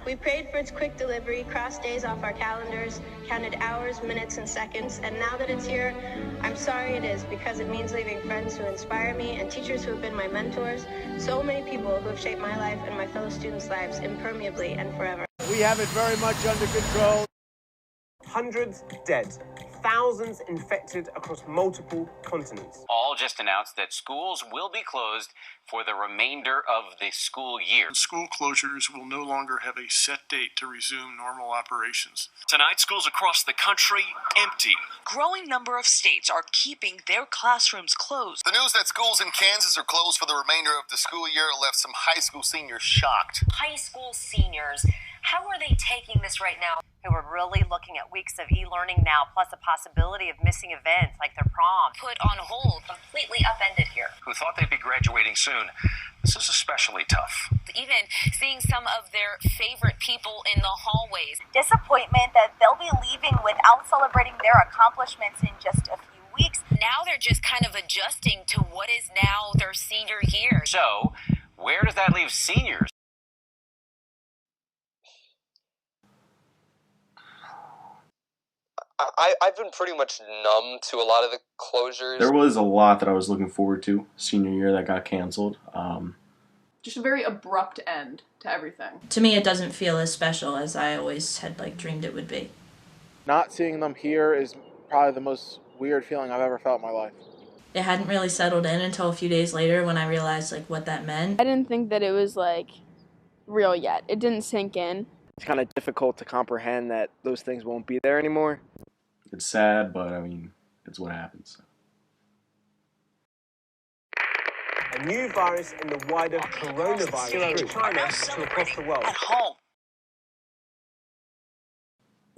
We prayed for its quick delivery, crossed days off our calendars, counted hours, minutes, and seconds, and now that it's here, I'm sorry it is, because it means leaving friends who inspire me and teachers who have been my mentors, so many people who have shaped my life and my fellow students' lives impermeably and forever. We have it very much under control. Hundreds dead, thousands infected across multiple continents. All just announced that schools will be closed for the remainder of the school year. School closures will no longer have a set date to resume normal operations. Tonight, schools across the country empty. Growing number of states are keeping their classrooms closed. The news that schools in Kansas are closed for the remainder of the school year left some high school seniors shocked. High school seniors, how are they taking this right now? Who are really looking at weeks of e-learning now, plus a possibility of missing events like their prom. Put on hold. Completely upended here. Who thought they'd be graduating soon. This is especially tough. Even seeing some of their favorite people in the hallways. Disappointment that they'll be leaving without celebrating their accomplishments in just a few weeks. Now they're just kind of adjusting to what is now their senior year. So, where does that leave seniors? I've been pretty much numb to a lot of the closures. There was a lot that I was looking forward to senior year that got canceled. Just a very abrupt end to everything. To me, it doesn't feel as special as I always had dreamed it would be. Not seeing them here is probably the most weird feeling I've ever felt in my life. It hadn't really settled in until a few days later when I realized what that meant. I didn't think that it was real yet. It didn't sink in. It's kind of difficult to comprehend that those things won't be there anymore. It's sad, but I mean, it's what happens. A new virus in the wider coronavirus group, China to across the world. At home.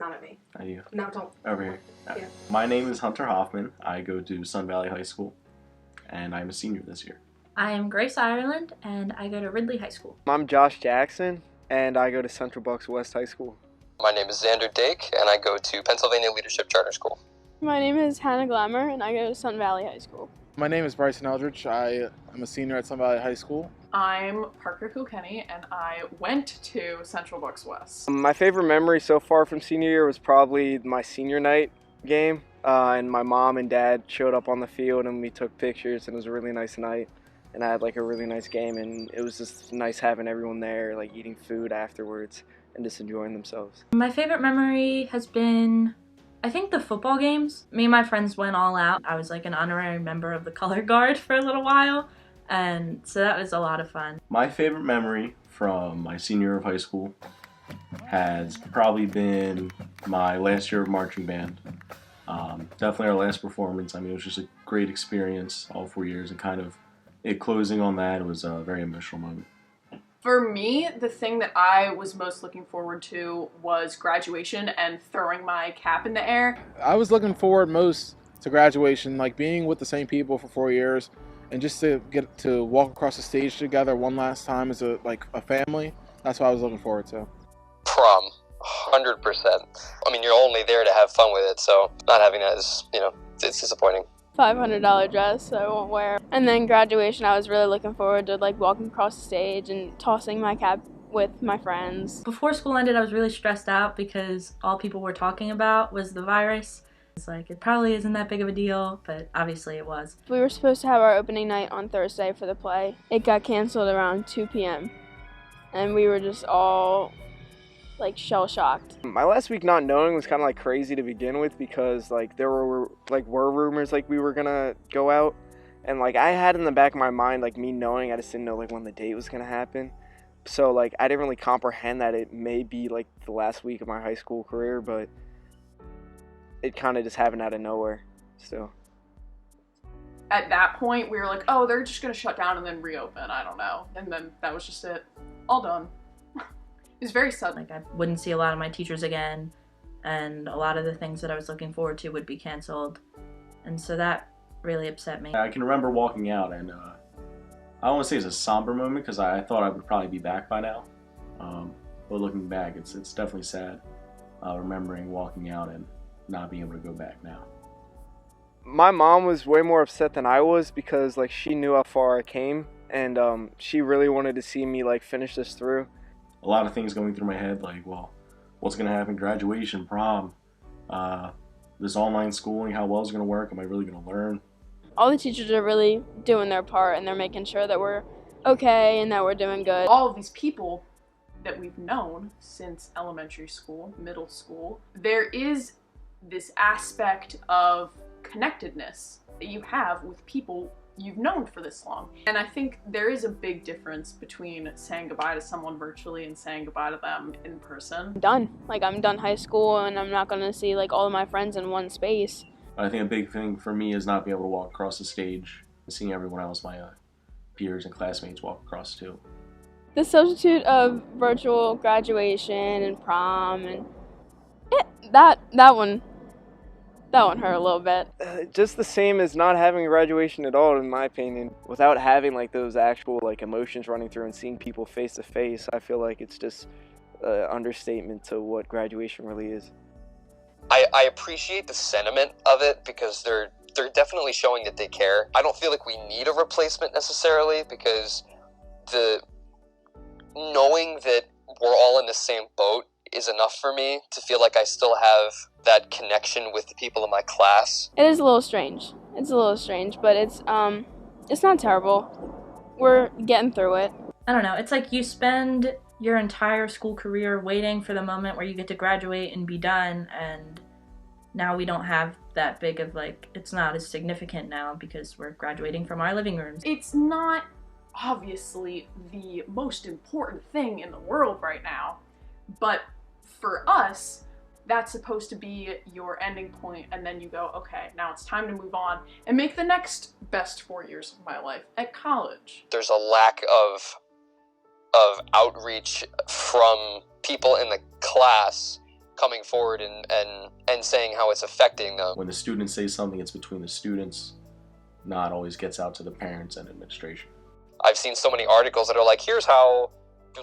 Not at me. Are you? No, don't. Over here. Yeah. My name is Hunter Hofmann. I go to Sun Valley High School, and I'm a senior this year. I am Grace Ireland, and I go to Ridley High School. I'm Josh Jackson, and I go to Central Bucks West High School. My name is Xander Dake, and I go to Pennsylvania Leadership Charter School. My name is Hannah Glammer, and I go to Sun Valley High School. My name is Bryson Eldridge. I am a senior at Sun Valley High School. I'm Parker Kilkenny, and I went to Central Bucks West. My favorite memory so far from senior year was probably my senior night game. And my mom and dad showed up on the field, and we took pictures, and it was a really nice night. And I had a really nice game, and it was just nice having everyone there, eating food afterwards and just enjoying themselves. My favorite memory has been, I think, the football games. Me and my friends went all out. I was an honorary member of the color guard for a little while, and so that was a lot of fun. My favorite memory from my senior year of high school has probably been my last year of marching band. Definitely our last performance. I mean, it was just a great experience all 4 years, and it closing on that was a very emotional moment. For me, the thing that I was most looking forward to was graduation and throwing my cap in the air. I was looking forward most to graduation, being with the same people for 4 years, and just to get to walk across the stage together one last time as a family. That's what I was looking forward to. Prom, 100%. I mean, you're only there to have fun with it, so not having that is, it's disappointing. $500 dress I won't wear. And then graduation, I was really looking forward to walking across the stage and tossing my cap with my friends. Before school ended, I was really stressed out because all people were talking about was the virus. It's it probably isn't that big of a deal, but obviously it was. We were supposed to have our opening night on Thursday for the play. It got canceled around 2 p.m. and we were just all shell-shocked. My last week not knowing was kind of crazy to begin with, because there were rumors we were gonna go out, and I had in the back of my mind me knowing, I just didn't know when the date was gonna happen. So I didn't really comprehend that it may be the last week of my high school career, but it kind of just happened out of nowhere still. At that point, we were oh, they're just gonna shut down and then reopen, I don't know. And then that was just it. All done. It was very sudden. I wouldn't see a lot of my teachers again, and a lot of the things that I was looking forward to would be canceled. And so that really upset me. I can remember walking out, and I don't want to say it's a somber moment because I thought I would probably be back by now. But looking back, it's definitely sad remembering walking out and not being able to go back now. My mom was way more upset than I was because she knew how far I came, and she really wanted to see me finish this through. a lot of things going through my head, like, well, what's going to happen? Graduation, prom, this online schooling, how well is it going to work? Am I really going to learn? All the teachers are really doing their part, and they're making sure that we're okay and that we're doing good. All of these people that we've known since elementary school, middle school, there is this aspect of connectedness that you have with people you've known for this long. And I think there is a big difference between saying goodbye to someone virtually and saying goodbye to them in person. I'm done. Like, I'm done high school, and I'm not gonna see like all of my friends in one space. I think a big thing for me is not being able to walk across the stage and seeing everyone else, my peers and classmates, walk across too. The substitute of virtual graduation and prom, and that one hurt a little bit. Just the same as not having graduation at all, in my opinion. Without having like those actual like emotions running through and seeing people face to face, I feel like it's just an understatement to what graduation really is. I appreciate the sentiment of it because they're definitely showing that they care. I don't feel like we need a replacement necessarily, because the knowing that we're all in the same boat is enough for me to feel like I still have that connection with the people in my class. It is a little strange. It's a little strange, but it's not terrible. We're getting through it. I don't know. It's like you spend your entire school career waiting for the moment where you get to graduate and be done, and now we don't have that big of like, it's not as significant now because we're graduating from our living rooms. It's not obviously the most important thing in the world right now, but for us, that's supposed to be your ending point, and then you go, okay, now it's time to move on and make the next best 4 years of my life at college. There's a lack of outreach from people in the class coming forward and saying how it's affecting them. When the students say something, it's between the students, not always gets out to the parents and administration. I've seen so many articles that are like, here's how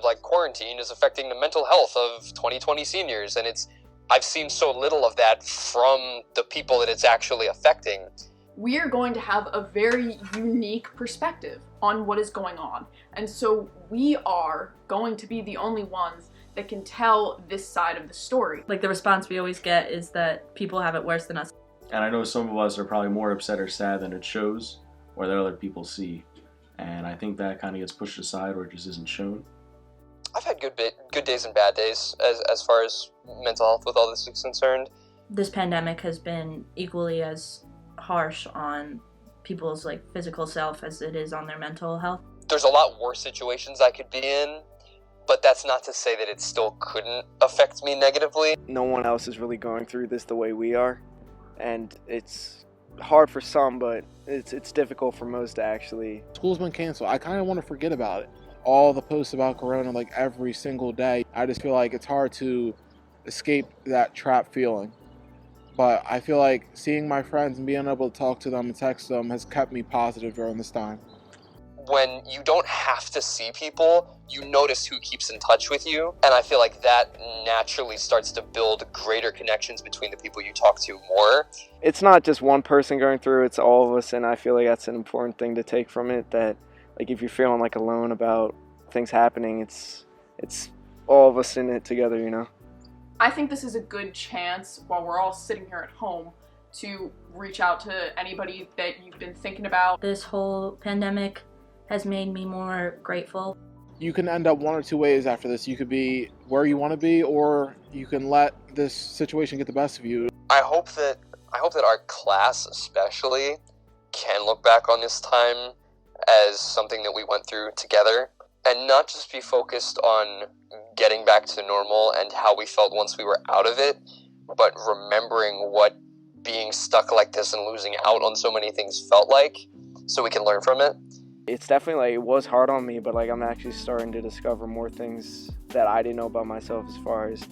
like quarantine is affecting the mental health of 2020 seniors, and I've seen so little of that from the people that it's actually affecting. We are going to have a very unique perspective on what is going on, and so we are going to be the only ones that can tell this side of the story. Like, the response we always get is that people have it worse than us. And I know some of us are probably more upset or sad than it shows, or that other people see. And I think that kind of gets pushed aside or just isn't shown. I've had good days and bad days as far as mental health with all this is concerned. This pandemic has been equally as harsh on people's like physical self as it is on their mental health. There's a lot worse situations I could be in, but that's not to say that it still couldn't affect me negatively. No one else is really going through this the way we are, and it's hard for some, but it's difficult for most actually. School's been canceled. I kind of want to forget about it. All the posts about Corona, like every single day, I just feel like it's hard to escape that trap feeling. But I feel like seeing my friends and being able to talk to them and text them has kept me positive during this time. When you don't have to see people, you notice who keeps in touch with you. And I feel like that naturally starts to build greater connections between the people you talk to more. It's not just one person going through, it's all of us, and I feel like that's an important thing to take from it, that like if you're feeling like alone about things happening, it's all of us in it together, you know? I think this is a good chance, while we're all sitting here at home, to reach out to anybody that you've been thinking about. This whole pandemic has made me more grateful. You can end up one or two ways after this. You could be where you want to be, or you can let this situation get the best of you. I hope that our class especially can look back on this time as something that we went through together, and not just be focused on getting back to normal and how we felt once we were out of it, but remembering what being stuck like this and losing out on so many things felt like, so we can learn from it. It's definitely like, it was hard on me, but like I'm actually starting to discover more things that I didn't know about myself as far as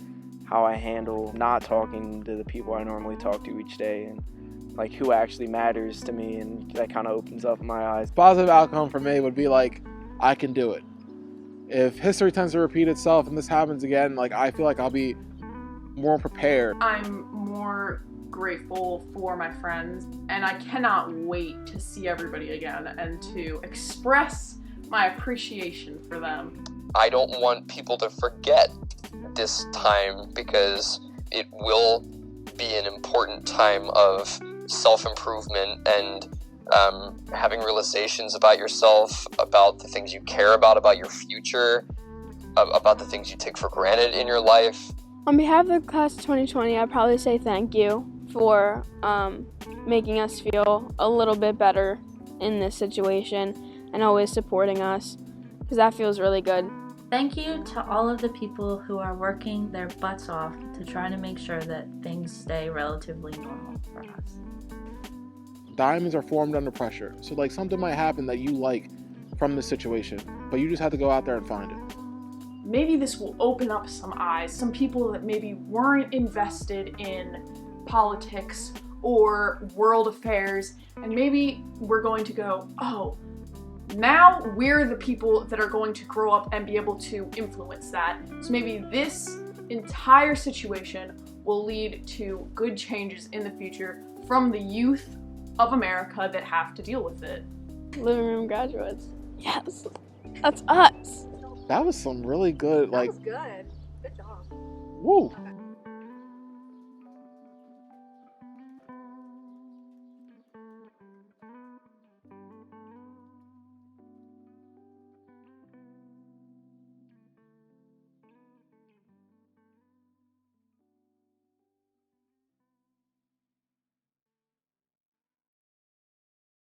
how I handle not talking to the people I normally talk to each day, and like who actually matters to me, and that kind of opens up my eyes. Positive outcome for me would be like, I can do it. If history tends to repeat itself and this happens again, like I feel like I'll be more prepared. I'm more grateful for my friends, and I cannot wait to see everybody again and to express my appreciation for them. I don't want people to forget this time, because it will be an important time of self-improvement and having realizations about yourself, about the things you care about your future, about the things you take for granted in your life. On behalf of the class of 2020, I'd probably say thank you for making us feel a little bit better in this situation and always supporting us, because that feels really good. Thank you to all of the people who are working their butts off to try to make sure that things stay relatively normal for us. Diamonds are formed under pressure, so like something might happen that you like from the situation, but you just have to go out there and find it. Maybe this will open up some eyes, some people that maybe weren't invested in politics or world affairs, and maybe we're going to go, oh, now we're the people that are going to grow up and be able to influence that. So maybe this entire situation will lead to good changes in the future from the youth of America that have to deal with it. Living room graduates. Yes, that's us. That was some really good, That was good. Good job. Woo.